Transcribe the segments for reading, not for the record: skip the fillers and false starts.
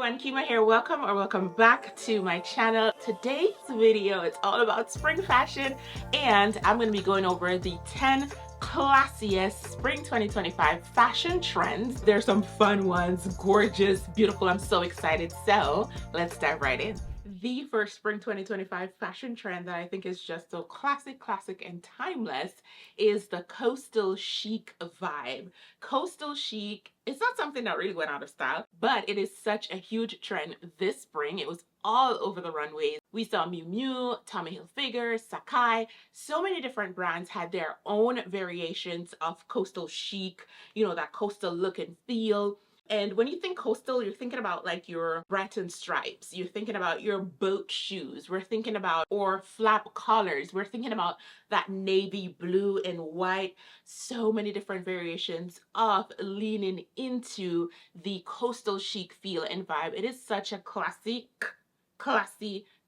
everyone, Kima here. Welcome or welcome back to my channel. Today's video is all about spring fashion, and I'm going to be going over the 10 classiest spring 2025 fashion trends. There's some fun ones, gorgeous, beautiful. I'm so excited. So let's dive right in. The first spring 2025 fashion trend that I think is just so classic, and timeless is the coastal chic vibe. Coastal chic, it's not something that really went out of style, but it is such a huge trend this spring. It was all over the runways. We saw Miu Miu, Tommy Hilfiger, Sacai. So many different brands had their own variations of coastal chic, you know, that coastal look and feel. And when you think coastal, you're thinking about like your Breton stripes. You're thinking about your boat shoes. We're thinking about, or flap collars. We're thinking about that navy blue and white. So many different variations of leaning into the coastal chic feel and vibe. It is such a classy,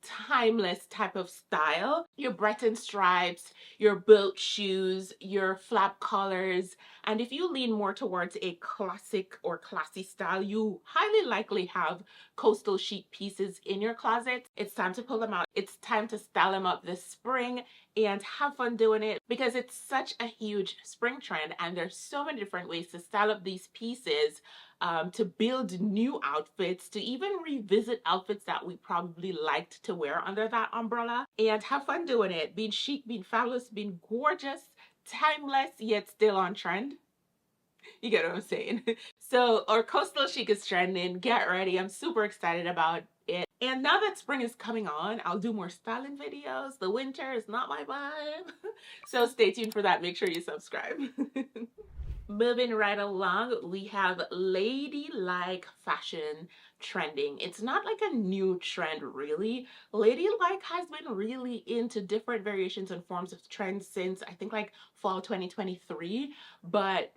timeless type of style. Your Breton stripes, your boat shoes, your flap collars, and if you lean more towards a classic or classy style, you highly likely have coastal chic pieces in your closet. It's time to pull them out. It's time to style them up this spring and have fun doing it, because it's such a huge spring trend and there's so many different ways to style up these pieces, to build new outfits, to even revisit outfits that we probably liked to wear under that umbrella, and have fun doing it. Being chic, being fabulous, being gorgeous, timeless, yet still on trend. You get what I'm saying? So, our coastal chic is trending. Get ready. I'm super excited about it. And now that spring is coming on, I'll do more styling videos. The winter is not my vibe. So stay tuned for that. Make sure you subscribe. Moving right along, we have ladylike fashion trending. It's not like a new trend really. Ladylike has been really into different variations and forms of trends since I think like fall 2023, but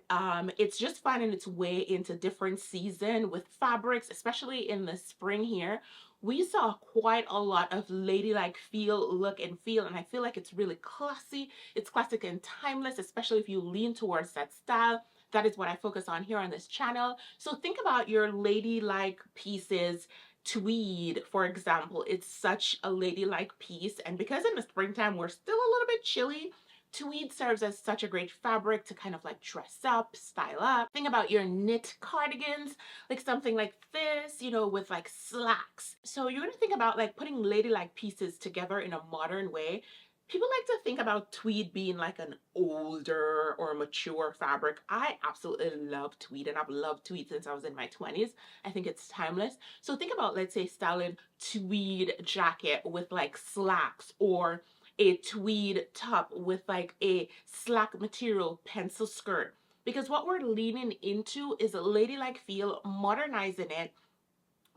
it's just finding its way into different season with fabrics, especially in the spring here. We saw quite a lot of ladylike look and feel, and I feel like it's really classy. It's classic and timeless, especially if you lean towards that style. That is what I focus on here on this channel. So think about your ladylike pieces. Tweed, for example, it's such a ladylike piece, and because in the springtime we're still a little bit chilly, tweed serves as such a great fabric to kind of like dress up, style up. Think about your knit cardigans, like something like this, you know, with like slacks. So you're gonna think about like putting ladylike pieces together in a modern way. People like to think about tweed being like an older or mature fabric. I absolutely love tweed, and I've loved tweed since I was in my 20s. I think it's timeless. So think about, let's say, styling tweed jacket with like slacks, or a tweed top with like a slack material pencil skirt, because what we're leaning into is a ladylike feel, modernizing it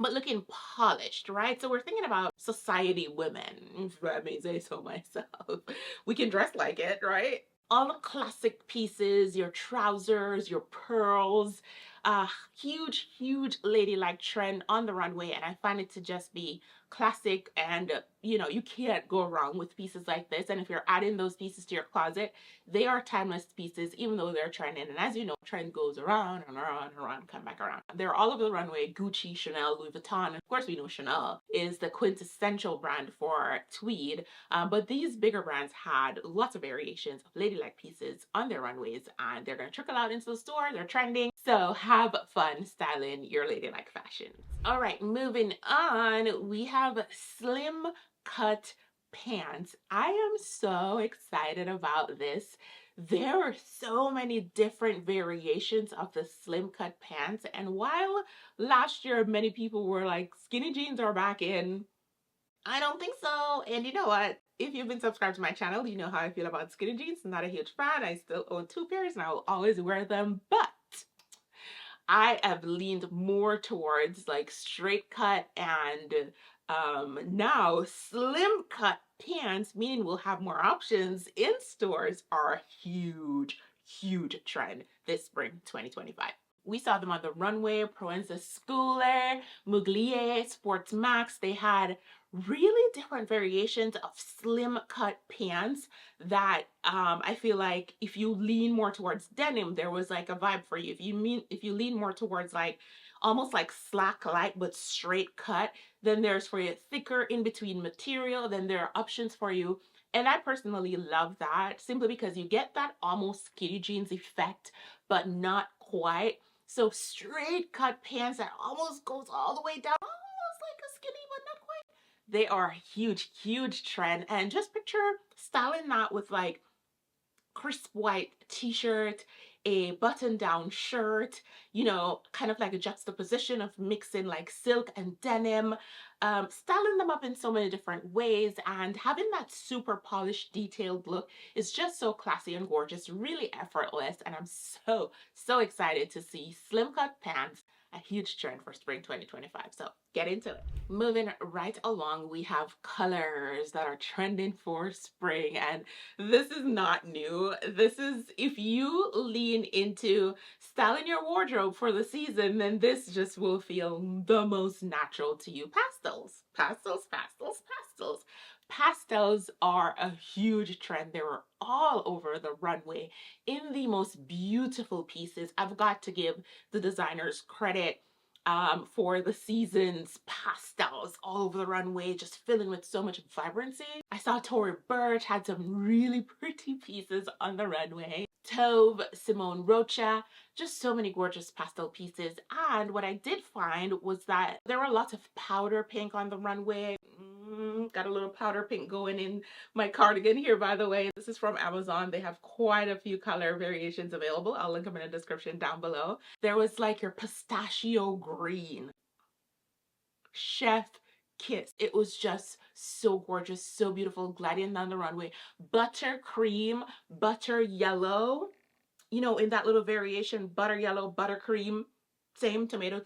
but looking polished, right? So we're thinking about society women, if I may say so myself. We can dress like it, right? All the classic pieces, your trousers, your pearls, huge ladylike trend on the runway, and I find it to just be classic, and you know, you can't go wrong with pieces like this. And if you're adding those pieces to your closet, they are timeless pieces, even though they're trending. And as you know, trend goes around and around and around, come back around. They're all over the runway: Gucci, Chanel, Louis Vuitton. And of course, we know Chanel is the quintessential brand for tweed, but these bigger brands had lots of variations of ladylike pieces on their runways, and they're going to trickle out into the store. They're trending. So have fun styling your ladylike fashions. All right, moving on, we have slim cut pants. I am so excited about this. There are so many different variations of the slim cut pants, and while last year many people were like, skinny jeans are back in, I don't think so. And you know what? If you've been subscribed to my channel, you know how I feel about skinny jeans. I'm not a huge fan. I still own 2 pairs and I will always wear them, but I have leaned more towards like straight cut and now slim cut pants, meaning we'll have more options in stores, are a huge trend this spring 2025. We saw them on the runway, Proenza Schooler, Mugler, Sports Max. They had really different variations of slim cut pants that I feel like if you lean more towards denim, there was like a vibe for you. If you lean more towards like almost like slack light but straight cut. Then there's for you thicker in between material. Then there are options for you. And I personally love that simply because you get that almost skinny jeans effect, but not quite. So straight cut pants that almost goes all the way down, almost like a skinny, but not quite. They are a huge, huge trend. And just picture styling that with like crisp white t-shirt, a button-down shirt, you know, kind of like a juxtaposition of mixing like silk and denim, styling them up in so many different ways, and having that super polished, detailed look is just so classy and gorgeous, really effortless. And I'm so excited to see slim cut pants, a huge trend for spring 2025. So get into it. Moving right along, we have colors that are trending for spring, and this is not new. This is, if you lean into styling your wardrobe for the season, then this just will feel the most natural to you. Pastels, pastels, pastels, pastels. Pastels are a huge trend. They were all over the runway in the most beautiful pieces. I've got to give the designers credit for the season's pastels all over the runway, just filling with so much vibrancy. I saw Tory Burch had some really pretty pieces on the runway. Tove, Simone Rocha, just so many gorgeous pastel pieces. And what I did find was that there were lots of powder pink on the runway. Got a little powder pink going in my cardigan here, by the way. This is from Amazon. They have quite a few color variations available. I'll link them in the description down below. There was like your pistachio green, chef kiss. It was just so gorgeous, so beautiful, gliding down the runway. Buttercream, butter yellow, you know, in that little variation, butter yellow, buttercream, same tomato,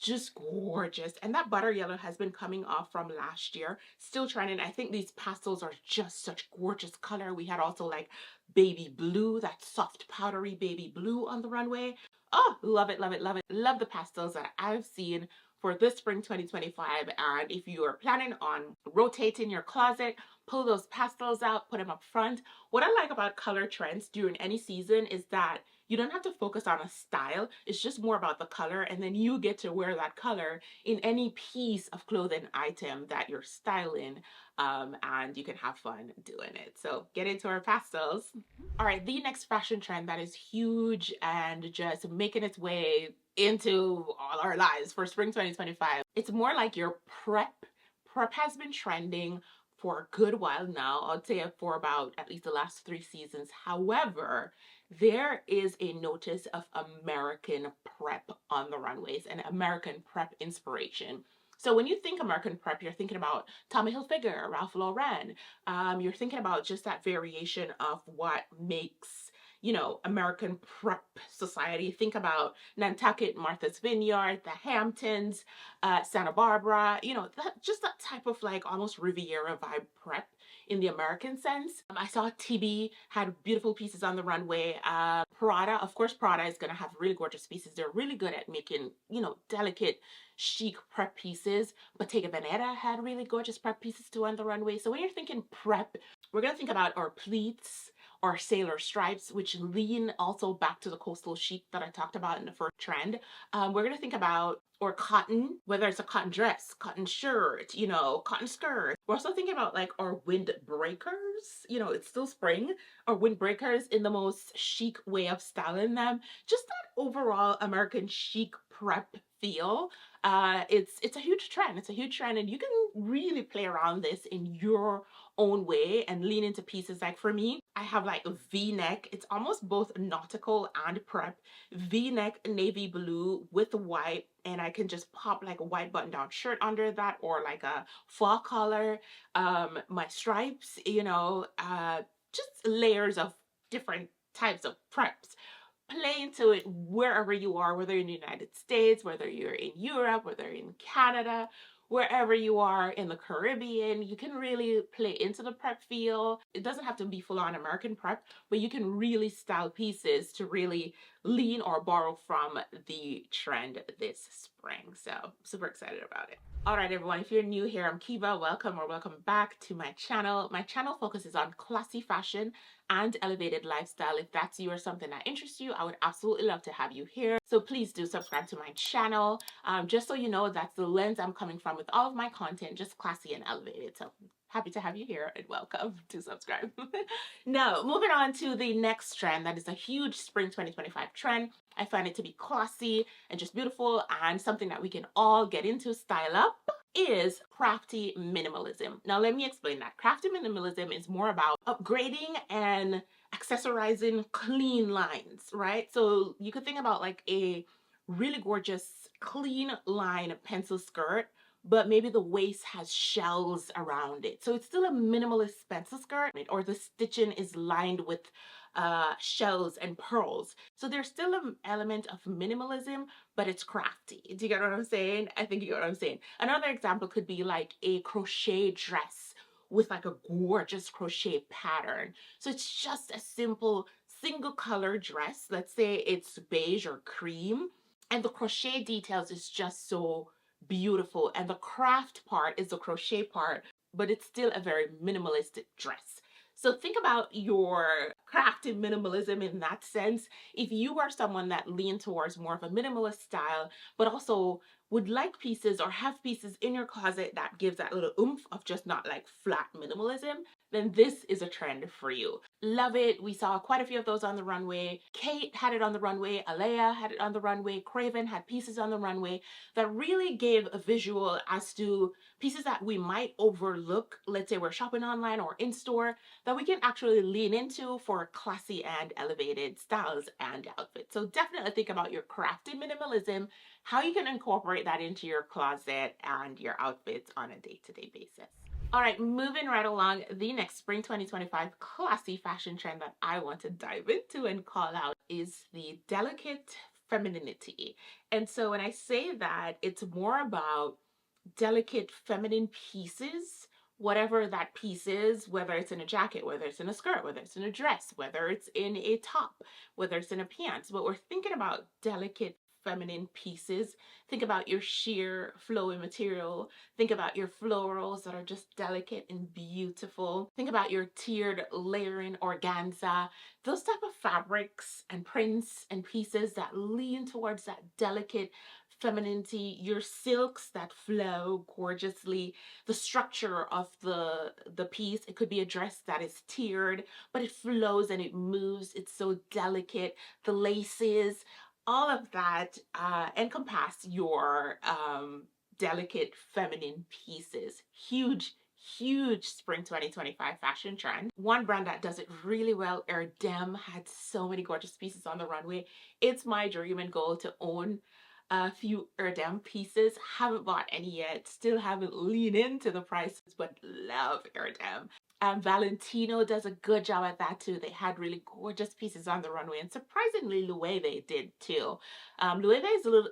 just gorgeous. And that butter yellow has been coming off from last year, still trending. I think these pastels are just such gorgeous color. We had also like baby blue, that soft powdery baby blue on the runway. Oh, love it, love it, love it. Love the pastels that I've seen for this spring 2025. And if you are planning on rotating your closet, pull those pastels out, put them up front. What I like about color trends during any season is that you don't have to focus on a style. It's just more about the color, and then you get to wear that color in any piece of clothing item that you're styling, and you can have fun doing it. So get into our pastels. All right, the next fashion trend that is huge and just making its way into all our lives for spring 2025. It's more like your prep. Prep has been trending for a good while now. I'd say for about at least the last 3 seasons. However, there is a notice of American prep on the runways and American prep inspiration. So when you think American prep, you're thinking about Tommy Hilfiger, Ralph Lauren. You're thinking about just that variation of what makes, you know, American prep society. Think about Nantucket, Martha's Vineyard, the Hamptons, Santa Barbara, you know, that just that type of like almost Riviera vibe prep in the American sense. I saw TB had beautiful pieces on the runway. Prada, of course, Prada is going to have really gorgeous pieces. They're really good at making, you know, delicate, chic prep pieces. Bottega Veneta had really gorgeous prep pieces too on the runway. So when you're thinking prep, we're going to think about our pleats, or sailor stripes, which lean also back to the coastal chic that I talked about in the first trend. We're going to think about, or cotton, whether it's a cotton dress, cotton shirt, you know, cotton skirt. We're also thinking about like our windbreakers, you know, it's still spring, or windbreakers in the most chic way of styling them. Just that overall American chic prep feel. It's a huge trend. It's a huge trend, and you can really play around this in your own way and lean into pieces. Like for me, I have like a V-neck. It's almost both nautical and prep. V-neck navy blue with white, and I can just pop like a white button-down shirt under that, or like a fall collar. My stripes, you know, just layers of different types of preps. Play into it wherever you are, whether you're in the United States, whether you're in Europe, whether you're in Canada, wherever you are in the Caribbean. You can really play into the prep feel. It doesn't have to be full on American prep, but you can really style pieces to really lean or borrow from the trend this spring. So super excited about it. All right, everyone, if you're new here, I'm Kiva. Welcome or welcome back to my channel. My channel focuses on classy fashion and elevated lifestyle. If that's you or something that interests you, I would absolutely love to have you here. So please do subscribe to my channel. Just so you know, that's the lens I'm coming from with all of my content, just classy and elevated. So happy to have you here and welcome to subscribe. Now, moving on to the next trend that is a huge spring 2025 trend. I find it to be classy and just beautiful and something that we can all get into, style up, is crafty minimalism. Now, let me explain that. Crafty minimalism is more about upgrading and accessorizing clean lines, right? So you could think about like a really gorgeous clean line pencil skirt, but maybe the waist has shells around it. So it's still a minimalist pencil skirt, or the stitching is lined with shells and pearls. So there's still an element of minimalism, but it's crafty. Do you get what I'm saying? I think you get what I'm saying. Another example could be like a crochet dress with like a gorgeous crochet pattern. So it's just a simple single color dress. Let's say it's beige or cream, and the crochet details is just so beautiful, and the craft part is the crochet part, but it's still a very minimalistic dress. So think about your crafted minimalism in that sense. If you are someone that lean towards more of a minimalist style, but also would like pieces or have pieces in your closet that gives that little oomph of just not like flat minimalism, then this is a trend for you. Love it. We saw quite a few of those on the runway. Kate had it on the runway. Alea had it on the runway. Craven had pieces on the runway that really gave a visual as to pieces that we might overlook. Let's say we're shopping online or in store, that we can actually lean into for classy and elevated styles and outfits. So definitely think about your crafted minimalism, how you can incorporate that into your closet and your outfits on a day-to-day basis. All right, moving right along, the next spring 2025 classy fashion trend that I want to dive into and call out is the delicate femininity. And so when I say that, it's more about delicate feminine pieces, whatever that piece is, whether it's in a jacket, whether it's in a skirt, whether it's in a dress, whether it's in a top, whether it's in a pants. But we're thinking about delicate feminine pieces. Think about your sheer flowy material. Think about your florals that are just delicate and beautiful. Think about your tiered layering organza. Those type of fabrics and prints and pieces that lean towards that delicate femininity, your silks that flow gorgeously, the structure of the piece. It could be a dress that is tiered, but it flows and it moves. It's so delicate. The laces, all of that encompass your delicate feminine pieces. Huge spring 2025 fashion trend. One brand that does it really well, Erdem, had so many gorgeous pieces on the runway. It's my dream and goal to own a few Erdem pieces. Haven't bought any yet, still haven't leaned into the prices, but love Erdem. Valentino does a good job at that too. They had really gorgeous pieces on the runway, and surprisingly Loewe did too. Loewe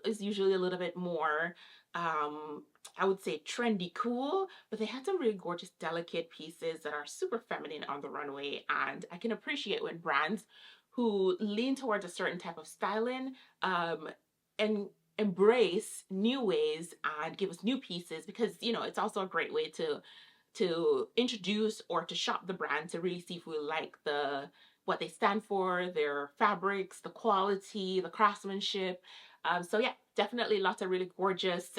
is usually a little bit more I would say trendy cool, but they had some really gorgeous delicate pieces that are super feminine on the runway, and I can appreciate when brands who lean towards a certain type of styling and embrace new ways and give us new pieces, because you know it's also a great way to introduce or to shop the brand to really see if we like what they stand for, their fabrics, the quality, the craftsmanship. So yeah, definitely lots of really gorgeous,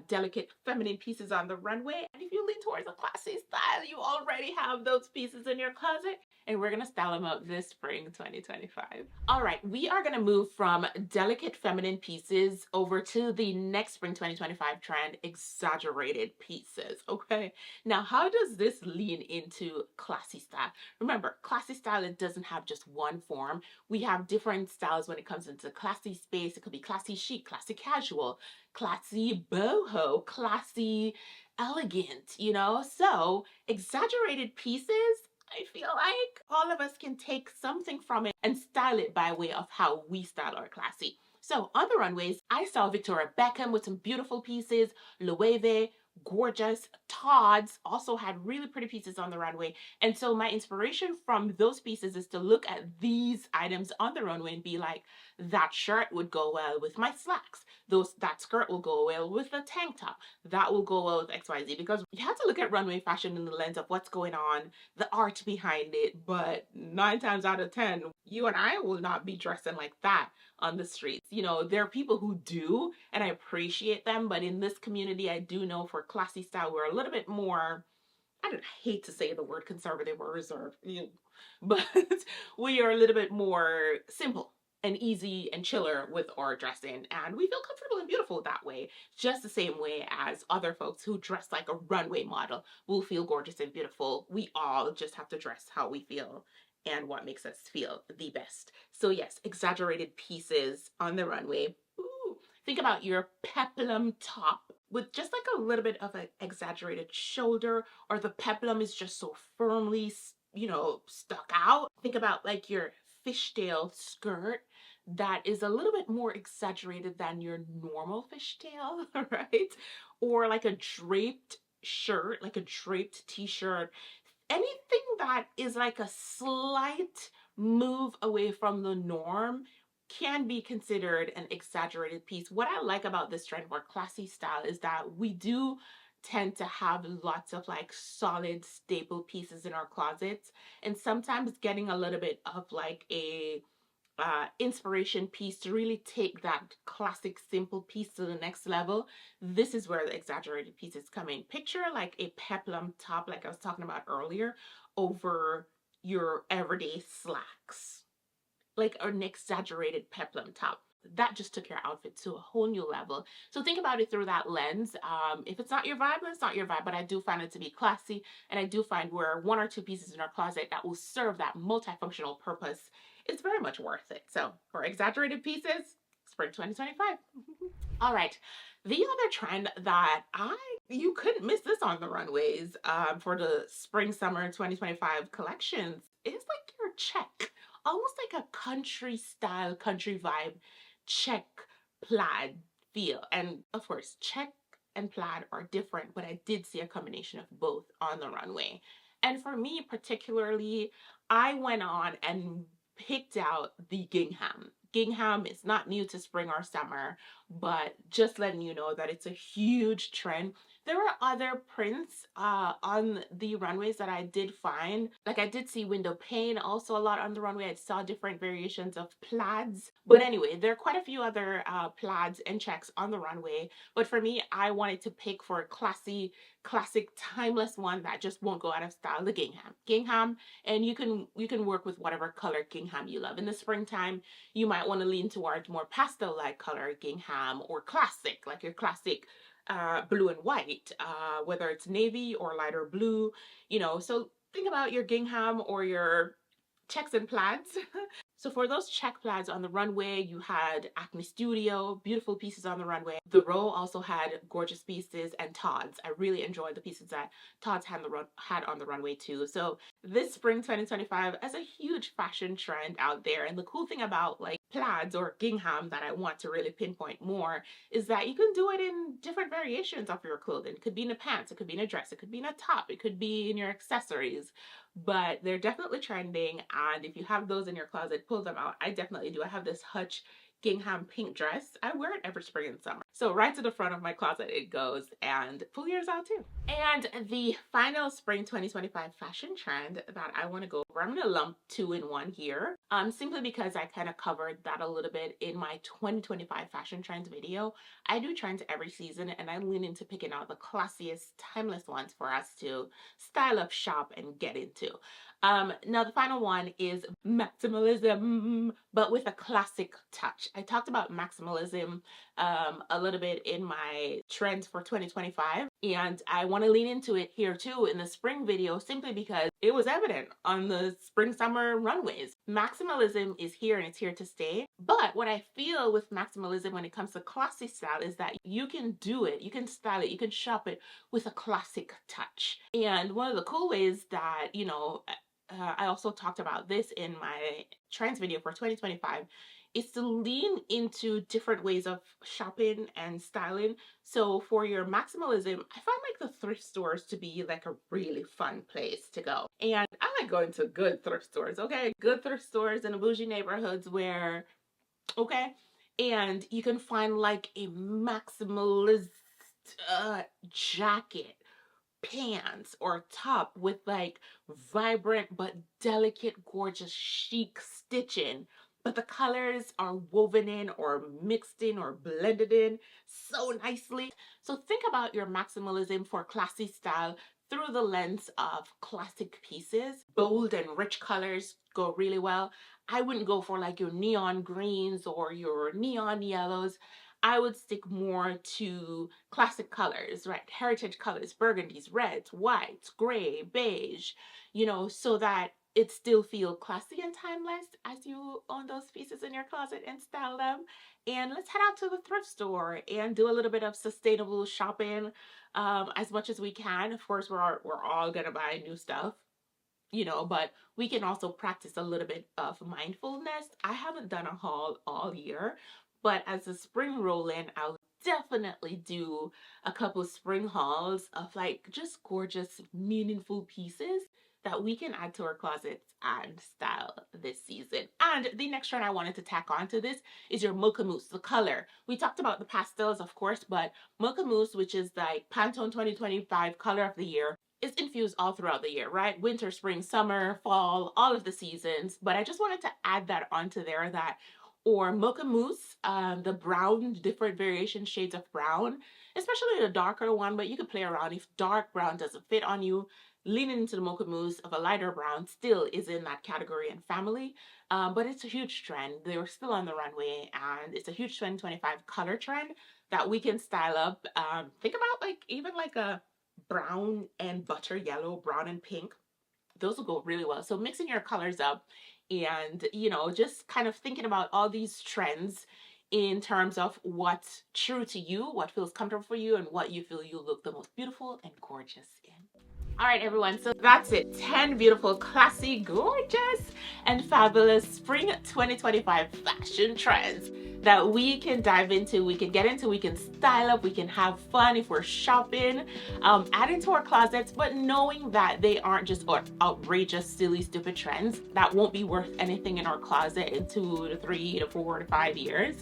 delicate, feminine pieces on the runway. And if you lean towards a classy style, you already have those pieces in your closet, and we're gonna style them up this spring 2025. All right, we are gonna move from delicate feminine pieces over to the next spring 2025 trend, exaggerated pieces, okay? Now, how does this lean into classy style? Remember, classy style, it doesn't have just one form. We have different styles when it comes into classy space. It could be classy chic, classy casual, classy boho, classy elegant, you know? So exaggerated pieces, I feel like all of us can take something from it and style it by way of how we style our classy. So on the runways, I saw Victoria Beckham with some beautiful pieces, Loewe, gorgeous. Tod's also had really pretty pieces on the runway. And so my inspiration from those pieces is to look at these items on the runway and be like, That shirt would go well with my slacks. That skirt will go well with the tank top. That will go well with XYZ, because you have to look at runway fashion in the lens of what's going on, the art behind it. But 9 times out of 10, you and I will not be dressing like that on the streets. You know, there are people who do, and I appreciate them, but in this community, I do know for classy style, we're a little bit more, I don't hate to say the word conservative or reserved, but we are a little bit more simple and easy and chiller with our dressing, and we feel comfortable and beautiful that way, just the same way as other folks who dress like a runway model will feel gorgeous and beautiful. We all just have to dress how we feel and what makes us feel the best. So yes, exaggerated pieces on the runway. Ooh, think about your peplum top with just like a little bit of an exaggerated shoulder, or the peplum is just so firmly, stuck out. Think about like your fishtail skirt that is a little bit more exaggerated than your normal fishtail, right? Or like a draped shirt, like a draped t-shirt, anything that is like a slight move away from the norm can be considered an exaggerated piece. What I like about this trend for classy style is that we do tend to have lots of like solid staple pieces in our closets, and sometimes getting a little bit of like a inspiration piece to really take that classic simple piece to the next level. This is where the exaggerated pieces come in. Picture like a peplum top, like I was talking about earlier, over your everyday slacks, like an exaggerated peplum top. That just took your outfit to a whole new level. So think about it through that lens. If it's not your vibe, it's not your vibe, but I do find it to be classy, and I do find where 1 or 2 pieces in our closet that will serve that multifunctional purpose, it's very much worth it. So for exaggerated pieces, spring 2025. All right, the other trend that you couldn't miss this on the runways for the spring summer 2025 collections is like your check, almost like a country style, country vibe check plaid feel. And of course, check and plaid are different, but I did see a combination of both on the runway. And for me particularly, I went on and picked out the gingham. Gingham is not new to spring or summer, but just letting you know that it's a huge trend. There were other prints on the runways that I did find. Like I did see window pane also a lot on the runway. I saw different variations of plaids. But anyway, there are quite a few other plaids and checks on the runway. But for me, I wanted to pick for a classy, classic, timeless one that just won't go out of style, the gingham. Gingham, and you can work with whatever color gingham you love. In the springtime, you might want to lean towards more pastel-like color gingham, or classic, like your classic blue and white, whether it's navy or lighter blue, so think about your gingham or your checks and plaids. So for those check plaids on the runway, you had Acne Studio, beautiful pieces on the runway. The Row also had gorgeous pieces, and Todd's. I really enjoyed the pieces that Todd's had on the runway too. So this spring 2025 is a huge fashion trend out there. And the cool thing about like plaids or gingham that I want to really pinpoint more is that you can do it in different variations of your clothing. It could be in a pants, it could be in a dress, it could be in a top, it could be in your accessories. But they're definitely trending, and if you have those in your closet, pull them out. I definitely do. I have this Hutch gingham pink dress. I wear it every spring and summer. So right to the front of my closet it goes, and pull yours out too. And the final spring 2025 fashion trend that I want to go over, I'm going to lump 2 in one here, simply because I kind of covered that a little bit in my 2025 fashion trends video. I do trends every season, and I lean into picking out the classiest, timeless ones for us to style up, shop, and get into. Now the final one is maximalism, but with a classic touch. I talked about maximalism a little bit in my trends for 2025, and I want to lean into it here too in the spring video, simply because it was evident on the spring summer runways. Maximalism is here, and it's here to stay. But what I feel with maximalism when it comes to classy style is that you can do it, you can style it, you can shop it with a classic touch. And one of the cool ways that, I also talked about this in my trends video for 2025, is to lean into different ways of shopping and styling. So for your maximalism, I find like the thrift stores to be like a really fun place to go. And I like going to good thrift stores, okay? Good thrift stores in the bougie neighborhoods where Okay, and you can find like a maximalist jacket, pants, or top with like vibrant but delicate, gorgeous, chic stitching. But the colors are woven in or mixed in or blended in so nicely. So think about your maximalism for classy style through the lens of classic pieces. Bold and rich colors go really well. I wouldn't go for like your neon greens or your neon yellows. I would stick more to classic colors, right? Heritage colors, burgundies, reds, whites, gray, beige, so that it still feel classy and timeless as you own those pieces in your closet and style them. And let's head out to the thrift store and do a little bit of sustainable shopping as much as we can. Of course, we're all gonna buy new stuff, but we can also practice a little bit of mindfulness. I haven't done a haul all year, but as the spring roll in, I'll definitely do a couple spring hauls of like just gorgeous, meaningful pieces that we can add to our closets and style this season. And the next trend I wanted to tack onto this is your Mocha Mousse, the color. We talked about the pastels, of course, but Mocha Mousse, which is like Pantone 2025 color of the year, is infused all throughout the year, right? Winter, spring, summer, fall, all of the seasons. But I just wanted to add that onto there, that or Mocha Mousse, the brown, different variation shades of brown, especially the darker one, but you could play around. If dark brown doesn't fit on you, leaning into the Mocha Mousse of a lighter brown still is in that category and family. But it's a huge trend. They're still on the runway, and it's a huge 2025 color trend that we can style up. Think about like even like a brown and butter yellow, brown and pink. Those will go really well. So mixing your colors up and, just kind of thinking about all these trends in terms of what's true to you, what feels comfortable for you, and what you feel you look the most beautiful and gorgeous in. All right, everyone, so that's it. 10 beautiful, classy, gorgeous, and fabulous spring 2025 fashion trends that we can dive into, we can get into, we can style up, we can have fun if we're shopping, add into our closets, but knowing that they aren't just outrageous, silly, stupid trends that won't be worth anything in our closet in 2 to 3 to 4 to 5 years.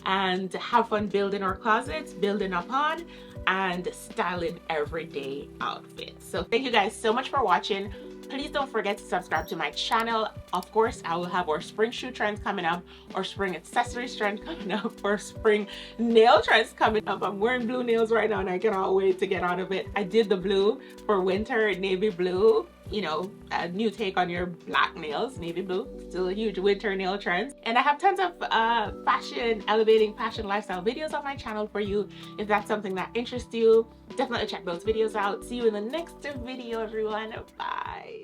And have fun building our closets, building upon, and styling everyday outfits. So thank you guys so much for watching. Please don't forget to subscribe to my channel. Of course, I will have our spring shoe trends coming up, or spring accessories trend coming up, or spring nail trends coming up. I'm wearing blue nails right now and I cannot wait to get out of it. I did the blue for winter, navy blue. A new take on your black nails, navy blue, still a huge winter nail trend. And I have tons of fashion, elevating fashion lifestyle videos on my channel for you. If that's something that interests you, definitely check those videos out. See you in the next video, everyone. Bye.